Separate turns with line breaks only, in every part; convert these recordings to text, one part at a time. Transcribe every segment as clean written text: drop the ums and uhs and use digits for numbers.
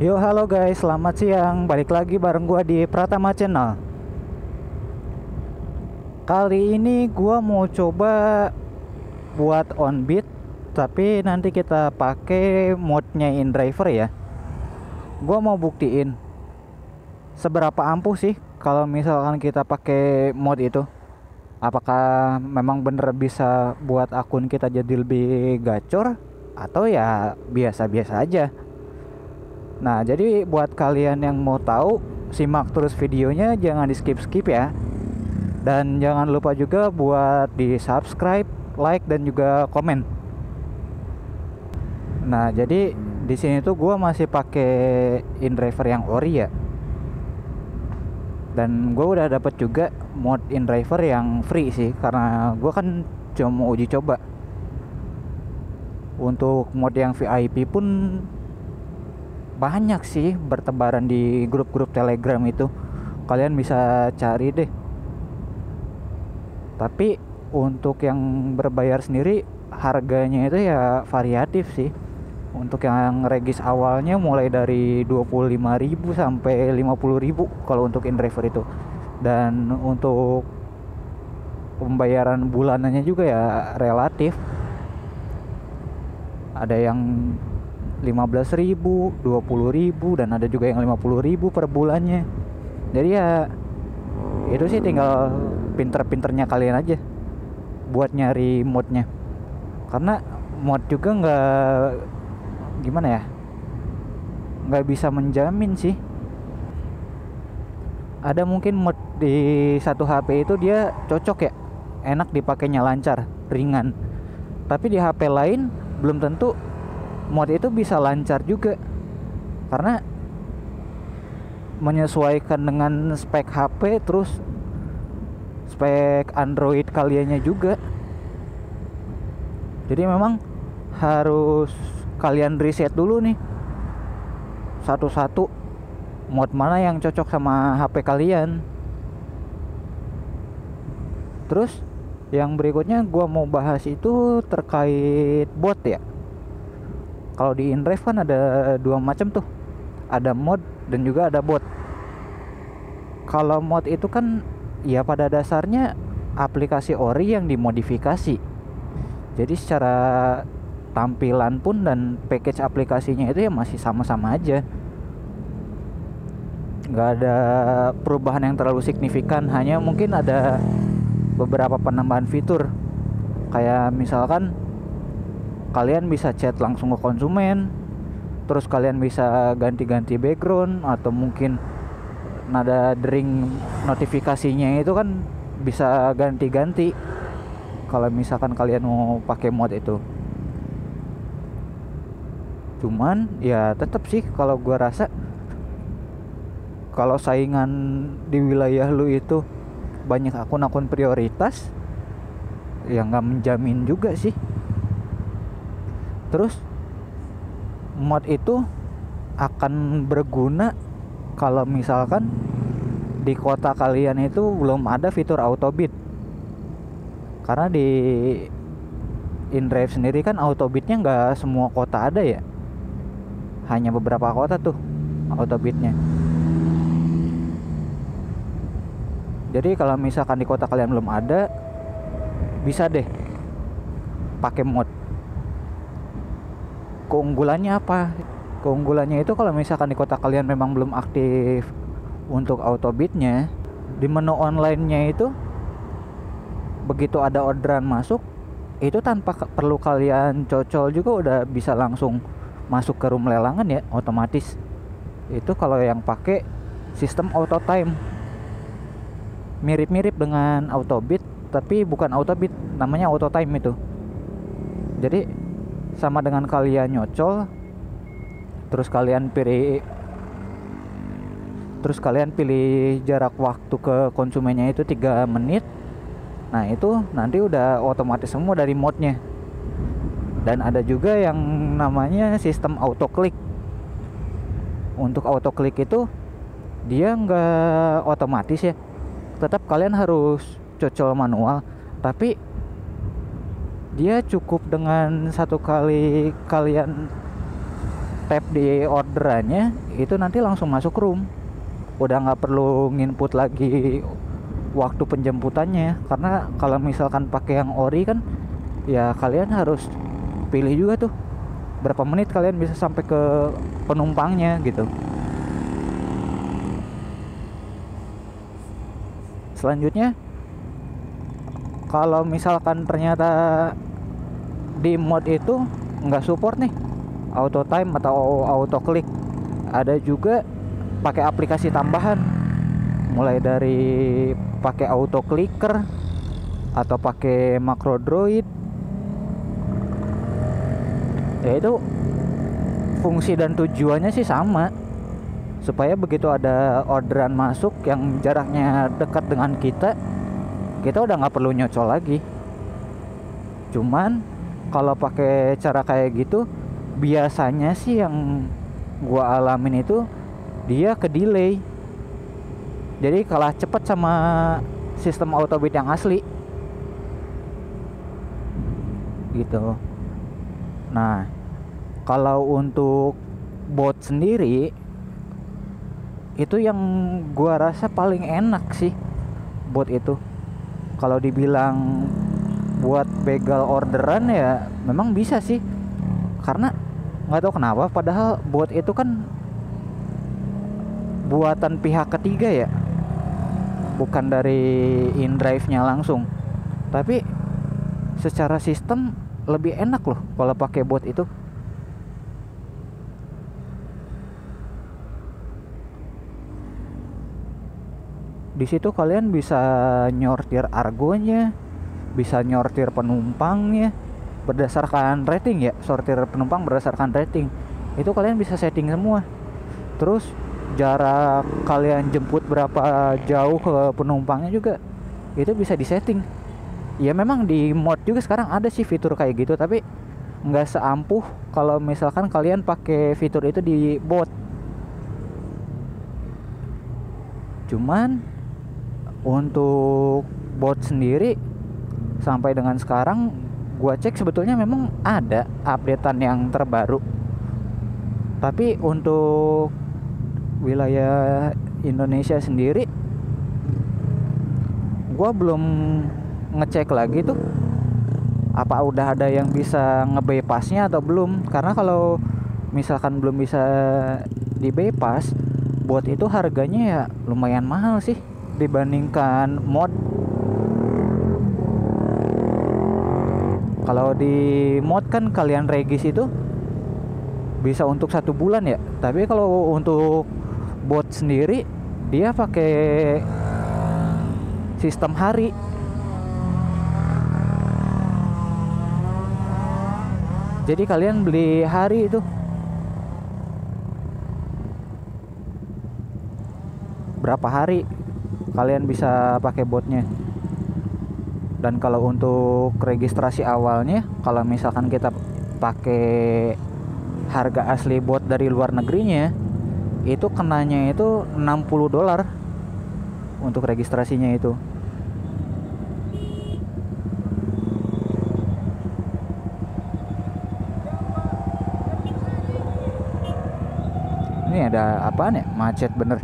Yo, halo guys, selamat siang. Balik lagi bareng gua di Pratama Channel. Kali ini gua mau coba buat on beat, tapi nanti kita pakai modnya InDriver ya. Gua mau buktiin seberapa ampuh sih kalau misalkan kita pakai mod itu. Apakah memang bener bisa buat akun kita jadi lebih gacor atau ya biasa-biasa aja. Nah, jadi buat kalian yang mau tahu, simak terus videonya, jangan di skip-skip ya. Dan jangan lupa juga buat di subscribe, like, dan juga komen. Nah, jadi di sini tuh gua masih pakai InDriver yang ori ya. Dan gua udah dapat juga mod InDriver yang free sih, karena gua kan cuma mau uji coba. Untuk mod yang VIP pun banyak sih bertebaran di grup-grup Telegram itu. Kalian bisa cari deh. Tapi untuk yang berbayar sendiri harganya itu ya variatif sih. Untuk yang regis awalnya mulai dari 25.000 sampai 50.000 kalau untuk InDriver itu. Dan untuk pembayaran bulanannya juga ya relatif. Ada yang 15.000, 20.000, dan ada juga yang 50.000 per bulannya. Jadi ya itu sih tinggal pinter-pinternya kalian aja buat nyari modnya. Karena mod juga nggak bisa menjamin sih. Ada mungkin mod di satu HP itu dia cocok ya, enak dipakainya, lancar, ringan. Tapi di HP lain belum tentu mod itu bisa lancar juga, karena menyesuaikan dengan spek HP terus spek Android kaliannya juga. Jadi memang harus kalian riset dulu nih satu-satu mod mana yang cocok sama HP kalian. Terus yang berikutnya gua mau bahas itu terkait bot ya. Kalau di InDrive kan ada dua macam tuh, ada mod dan juga ada bot. Kalau mod itu kan ya pada dasarnya aplikasi ori yang dimodifikasi. Jadi secara tampilan pun dan package aplikasinya itu ya masih sama-sama aja. Nggak ada perubahan yang terlalu signifikan, hanya mungkin ada beberapa penambahan fitur. Kayak misalkan kalian bisa chat langsung ke konsumen, terus kalian bisa ganti-ganti background, atau mungkin nada dering notifikasinya itu kan bisa ganti-ganti kalau misalkan kalian mau pakai mod itu. Cuman ya tetap sih kalau gua rasa kalau saingan di wilayah lu itu banyak akun-akun prioritas, ya nggak menjamin juga sih. Terus mod itu akan berguna kalau misalkan di kota kalian itu belum ada fitur autobit. Karena di InDrive sendiri kan autobitnya nggak semua kota ada ya, hanya beberapa kota tuh autobitnya. Jadi kalau misalkan di kota kalian belum ada, bisa deh pakai mod. Keunggulannya apa? Keunggulannya itu kalau misalkan di kota kalian memang belum aktif untuk autobitnya, di menu online-nya itu begitu ada orderan masuk, itu tanpa perlu kalian cocol juga udah bisa langsung masuk ke room lelangan ya, otomatis. Itu kalau yang pakai sistem auto time. Mirip-mirip dengan autobit, tapi bukan autobit, namanya auto time itu. Jadi sama dengan kalian nyocol, terus kalian pilih jarak waktu ke konsumennya itu 3 menit. Nah itu nanti udah otomatis semua dari modnya. Dan ada juga yang namanya sistem auto click. Untuk auto click itu dia nggak otomatis ya, tetap kalian harus cocol manual. Tapi dia cukup dengan satu kali kalian tap di orderannya itu nanti langsung masuk room, udah nggak perlu nginput lagi waktu penjemputannya. Karena kalau misalkan pakai yang ori kan ya kalian harus pilih juga tuh berapa menit kalian bisa sampai ke penumpangnya gitu. Selanjutnya kalau misalkan ternyata di mod itu nggak support nih auto time atau auto click, ada juga pakai aplikasi tambahan, mulai dari pakai auto clicker atau pakai macro droid. Ya itu fungsi dan tujuannya sih sama, supaya begitu ada orderan masuk yang jaraknya dekat dengan kita udah nggak perlu nyocol lagi. Cuman kalau pakai cara kayak gitu biasanya sih yang gua alamin itu dia ke delay, jadi kalah cepet sama sistem autobid yang asli gitu. Nah kalau untuk bot sendiri itu yang gua rasa paling enak sih bot itu. Kalau dibilang buat begal orderan ya memang bisa sih, karena nggak tahu kenapa padahal bot itu kan buatan pihak ketiga ya, bukan dari InDrive-nya langsung, tapi secara sistem lebih enak loh kalau pakai bot itu. Di situ kalian bisa nyortir argonya, bisa nyortir penumpangnya berdasarkan rating ya, sortir penumpang berdasarkan rating. Itu kalian bisa setting semua. Terus jarak kalian jemput berapa jauh ke penumpangnya juga itu bisa disetting. Ya memang di mod juga sekarang ada sih fitur kayak gitu, tapi nggak seampuh kalau misalkan kalian pakai fitur itu di bot. Cuman untuk bot sendiri sampai dengan sekarang gua cek sebetulnya memang ada updatean yang terbaru, tapi untuk wilayah Indonesia sendiri gua belum ngecek lagi tuh apa udah ada yang bisa nge-bypassnya atau belum. Karena kalau misalkan belum bisa di-bypass, bot itu harganya ya lumayan mahal sih dibandingkan mod. Kalau di mod kan kalian regis itu bisa untuk 1 bulan ya, tapi kalau untuk bot sendiri dia pakai sistem hari. Jadi kalian beli hari itu berapa hari kalian bisa pakai botnya. Dan kalau untuk registrasi awalnya, kalau misalkan kita pakai harga asli bot dari luar negerinya, itu kenanya itu $60 untuk registrasinya itu. Ini ada apaan ya? Macet bener.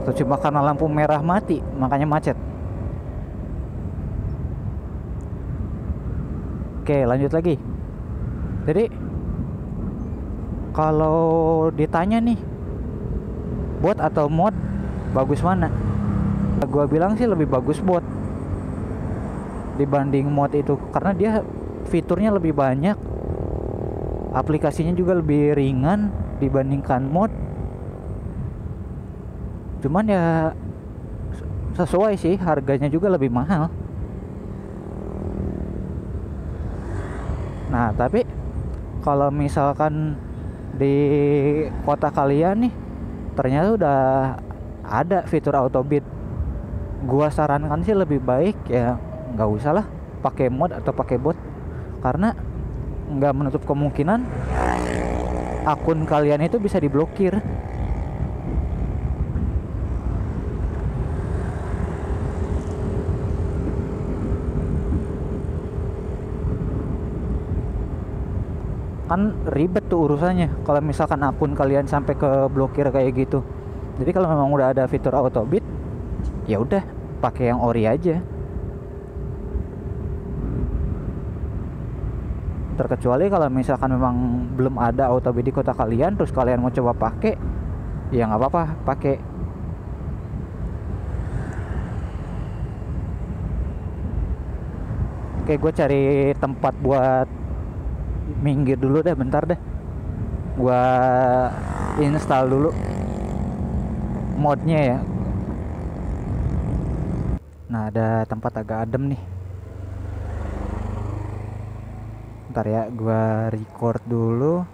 Atau cuma karena lampu merah mati makanya macet. Oke, lanjut lagi. Jadi kalau ditanya nih, bot atau mod bagus mana? Gua bilang sih lebih bagus bot dibanding mod itu, karena dia fiturnya lebih banyak, aplikasinya juga lebih ringan dibandingkan mod. Cuman ya sesuai sih, harganya juga lebih mahal. Nah tapi kalau misalkan di kota kalian nih ternyata udah ada fitur auto bid, gua sarankan sih lebih baik ya nggak usah lah pakai mod atau pakai bot, karena nggak menutup kemungkinan akun kalian itu bisa diblokir. kan ribet tuh urusannya kalau misalkan akun kalian sampai ke blokir kayak gitu. Jadi kalau memang udah ada fitur auto bid, ya udah pakai yang ori aja. Terkecuali kalau misalkan memang belum ada auto bid di kota kalian, terus kalian mau coba pakai, ya nggak apa-apa pakai. Oke, gue cari tempat buat minggir dulu deh, bentar deh. Gue install dulu modnya ya. Nah, ada tempat agak adem nih. Bentar ya, gue record dulu.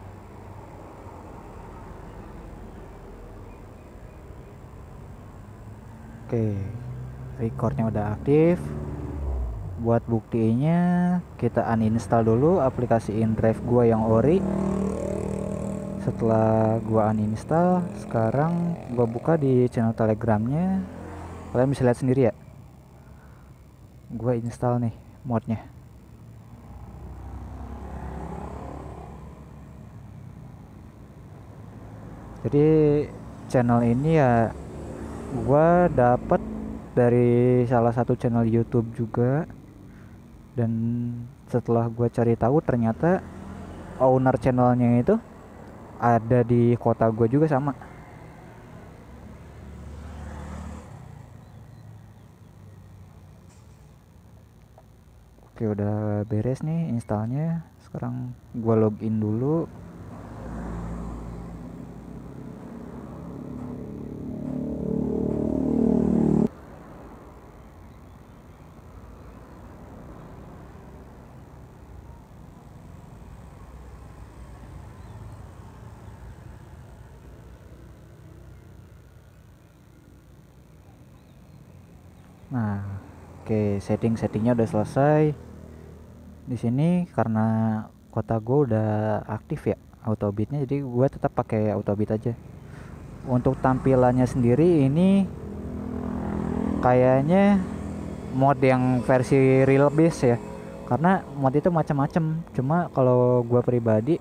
Oke, recordnya udah aktif. Buat buktinya kita uninstall dulu aplikasi InDrive gua yang ori. Setelah gua uninstall, sekarang gua buka di channel Telegramnya. Kalian bisa lihat sendiri ya, gua install nih modnya. Jadi channel ini ya gua dapet dari salah satu channel YouTube juga. Dan setelah gue cari tahu ternyata owner channelnya itu ada di kota gue juga sama. Oke, udah beres nih installnya. Sekarang gue login dulu. Nah, oke, settingnya udah selesai. Di sini karena kota gue udah aktif ya autobitnya, jadi gue tetap pakai autobit aja. Untuk tampilannya sendiri ini kayaknya mod yang versi real base ya, karena mod itu macam-macam. Cuma kalau gue pribadi,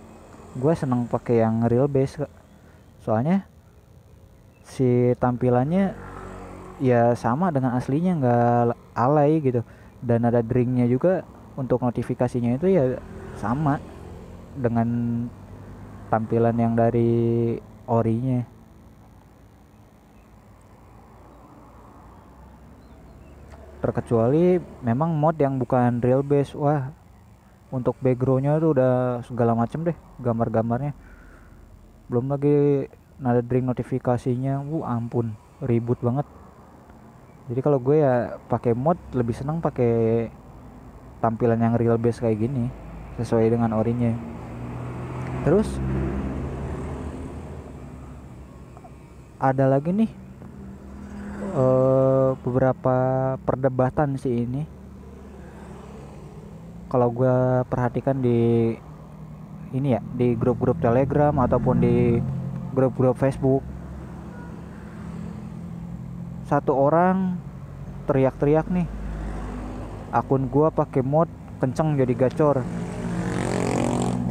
gue seneng pakai yang real base, soalnya si tampilannya ya sama dengan aslinya, nggak alay gitu. Dan ada drinknya juga untuk notifikasinya itu ya sama dengan tampilan yang dari orinya. Terkecuali memang mod yang bukan real base. Wah, untuk backgroundnya tuh udah segala macem deh gambar-gambarnya. Belum lagi ada drink notifikasinya, ampun, ribut banget. Jadi kalau gue ya pakai mod lebih senang pakai tampilan yang real base kayak gini, sesuai dengan orinya. Terus ada lagi nih beberapa perdebatan sih ini. Kalau gue perhatikan di ini ya, di grup-grup Telegram ataupun di grup-grup Facebook, satu orang teriak-teriak nih, akun gua pakai mod kenceng jadi gacor.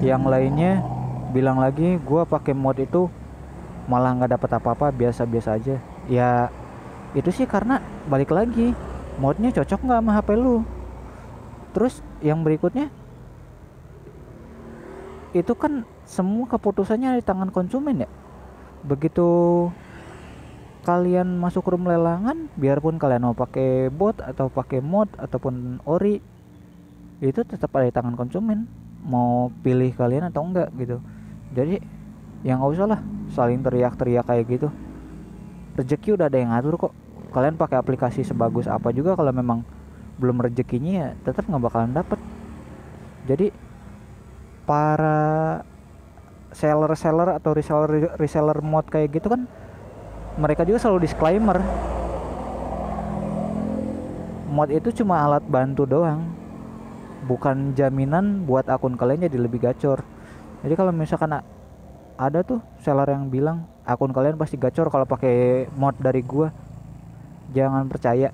Yang lainnya bilang lagi gua pakai mod itu malah nggak dapat apa-apa, biasa-biasa aja. Ya itu sih karena balik lagi modnya cocok nggak sama HP lu. Terus yang berikutnya itu kan semua keputusannya di tangan konsumen ya. Begitu kalian masuk room lelangan, biarpun kalian mau pakai bot atau pakai mod ataupun ori, itu tetap ada di tangan konsumen mau pilih kalian atau enggak gitu. Jadi yang nggak usah lah saling teriak-teriak kayak gitu. Rezeki udah ada yang ngatur kok. Kalian pakai aplikasi sebagus apa juga, kalau memang belum rezekinya ya tetap nggak bakalan dapet. Jadi para seller atau reseller mod kayak gitu kan, mereka juga selalu disclaimer, mod itu cuma alat bantu doang, bukan jaminan buat akun kalian jadi lebih gacor. Jadi kalau misalkan ada tuh seller yang bilang akun kalian pasti gacor kalau pakai mod dari gua, jangan percaya.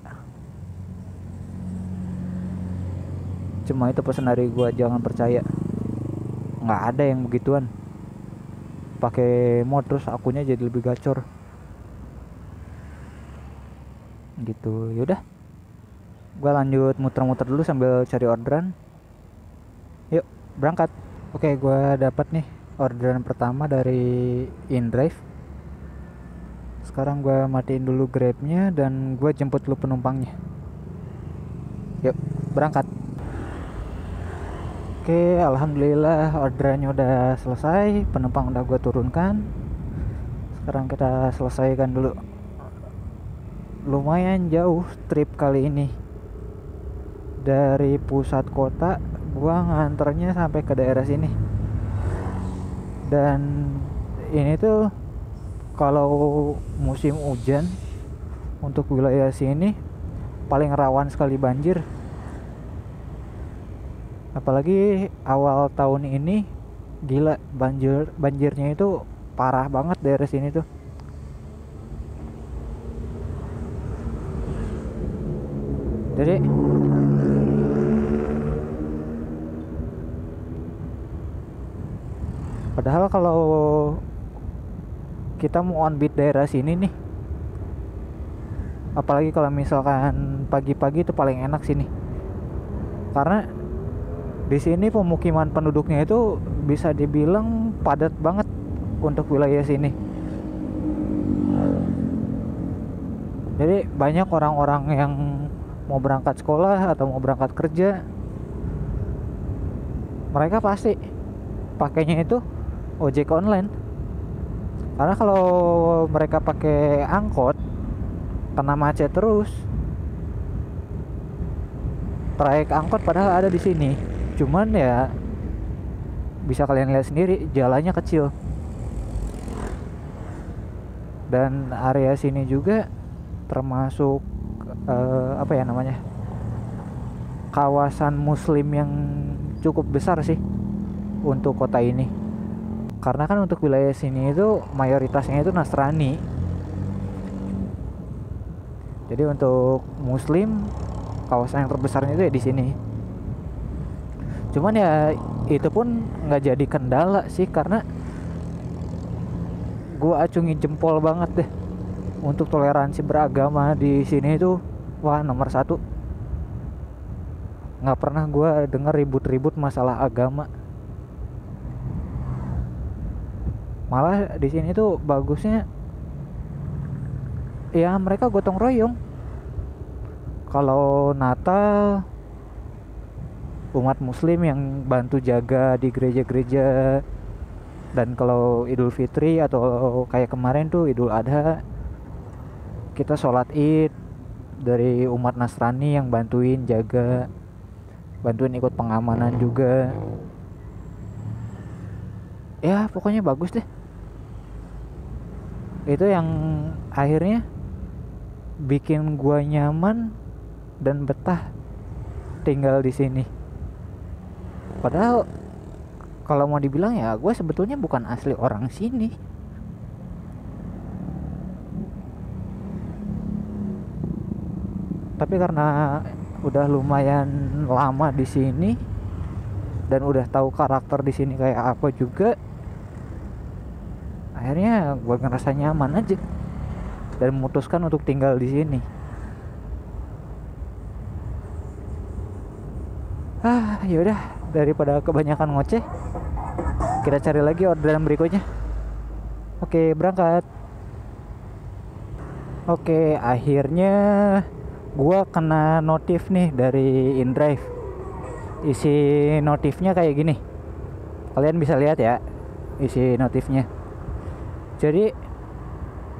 Cuma itu pesan dari gua, jangan percaya. nggak ada yang begituan. Pakai mod terus akunnya jadi lebih gacor. Gitu. Yaudah. Gua lanjut muter-muter dulu sambil cari orderan. Yuk, berangkat. Oke, gua dapat nih orderan pertama dari InDrive. Sekarang gua matiin dulu Grabnya dan gua jemput dulu penumpangnya. Yuk, berangkat. Oke, alhamdulillah orderannya udah selesai, penumpang udah gua turunkan. Sekarang kita selesaikan dulu. Lumayan jauh trip kali ini. Dari pusat kota gua nganternya sampai ke daerah sini. Dan ini tuh kalau musim hujan untuk wilayah sini paling rawan sekali banjir. Apalagi awal tahun ini gila, banjirnya itu parah banget daerah sini tuh. Jadi padahal kalau kita mau on beat daerah sini nih, apalagi kalau misalkan pagi-pagi itu paling enak sini. Karena di sini pemukiman penduduknya itu bisa dibilang padat banget untuk wilayah sini. Jadi banyak orang-orang yang mau berangkat sekolah atau mau berangkat kerja, mereka pasti pakainya itu ojek online. Karena kalau mereka pakai angkot kena macet terus. Trayek angkot padahal ada di sini, cuman ya bisa kalian lihat sendiri jalannya kecil. Dan area sini juga termasuk apa ya namanya, kawasan muslim yang cukup besar sih untuk kota ini. Karena kan untuk wilayah sini itu mayoritasnya itu Nasrani. Jadi untuk muslim kawasan yang terbesarnya itu ya di sini. Cuman ya itu pun nggak jadi kendala sih, karena gua acungi jempol banget deh untuk toleransi beragama di sini itu. Wah, nomor 1. Nggak pernah gue denger ribut-ribut masalah agama. Malah di sini tuh bagusnya ya mereka gotong royong. Kalau Natal umat muslim yang bantu jaga di gereja-gereja, dan kalau Idul Fitri atau kayak kemarin tuh Idul Adha, kita sholat Id dari umat Nasrani yang bantuin jaga, bantuin ikut pengamanan juga. Ya pokoknya bagus deh. Itu yang akhirnya bikin gua nyaman dan betah tinggal di sini. Padahal kalau mau dibilang ya gua sebetulnya bukan asli orang sini. Tapi karena udah lumayan lama di sini dan udah tahu karakter di sini kayak apa juga, akhirnya gue ngerasa nyaman aja dan memutuskan untuk tinggal di sini. Yaudah, daripada kebanyakan ngoceh, kita cari lagi orderan berikutnya. Oke, berangkat. Oke, akhirnya gua kena notif nih dari InDrive. Isi notifnya kayak gini. Kalian bisa lihat ya isi notifnya. Jadi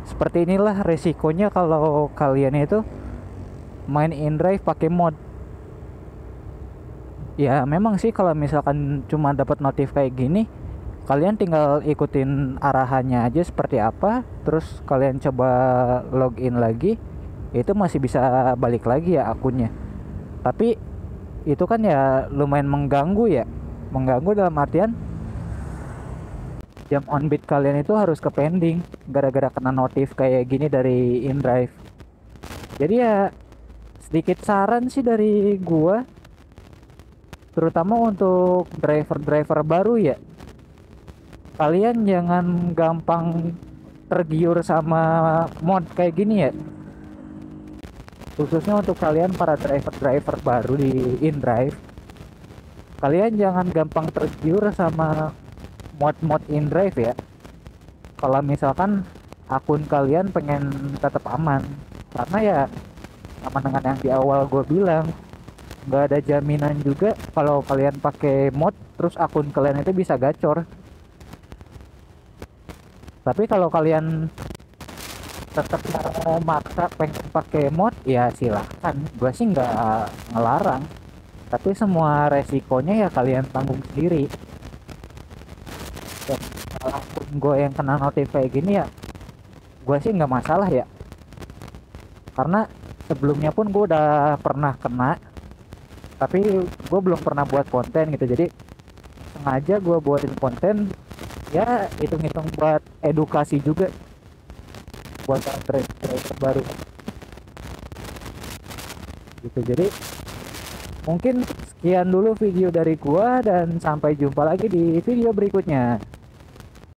seperti inilah resikonya kalau kalian itu main InDrive pakai mod. Ya memang sih kalau misalkan cuma dapat notif kayak gini, kalian tinggal ikutin arahannya aja seperti apa, terus kalian coba login lagi, itu masih bisa balik lagi ya akunnya. Tapi itu kan ya lumayan mengganggu ya. Mengganggu dalam artian jam on beat kalian itu harus ke pending gara-gara kena notif kayak gini dari InDrive. Jadi ya sedikit saran sih dari gua, terutama untuk driver-driver baru ya. kalian jangan gampang tergiur sama mod kayak gini ya, khususnya untuk kalian para driver-driver baru di InDrive. Kalian jangan gampang tergiur sama mod-mod InDrive ya, kalau misalkan akun kalian pengen tetap aman. Karena ya sama dengan yang di awal gue bilang, nggak ada jaminan juga kalau kalian pakai mod terus akun kalian itu bisa gacor. Tapi kalau kalian tetap mau maksa pengen pakai mod ya silahkan, gue sih nggak ngelarang, tapi semua resikonya ya kalian tanggung sendiri. Dan kalau akun gue yang kena notif kayak gini ya gue sih nggak masalah ya, karena sebelumnya pun gue udah pernah kena, tapi gue belum pernah buat konten gitu. Jadi sengaja gue buatin konten ya, hitung-hitung buat edukasi juga buat trader baru gitu. Jadi mungkin sekian dulu video dari gua, dan sampai jumpa lagi di video berikutnya.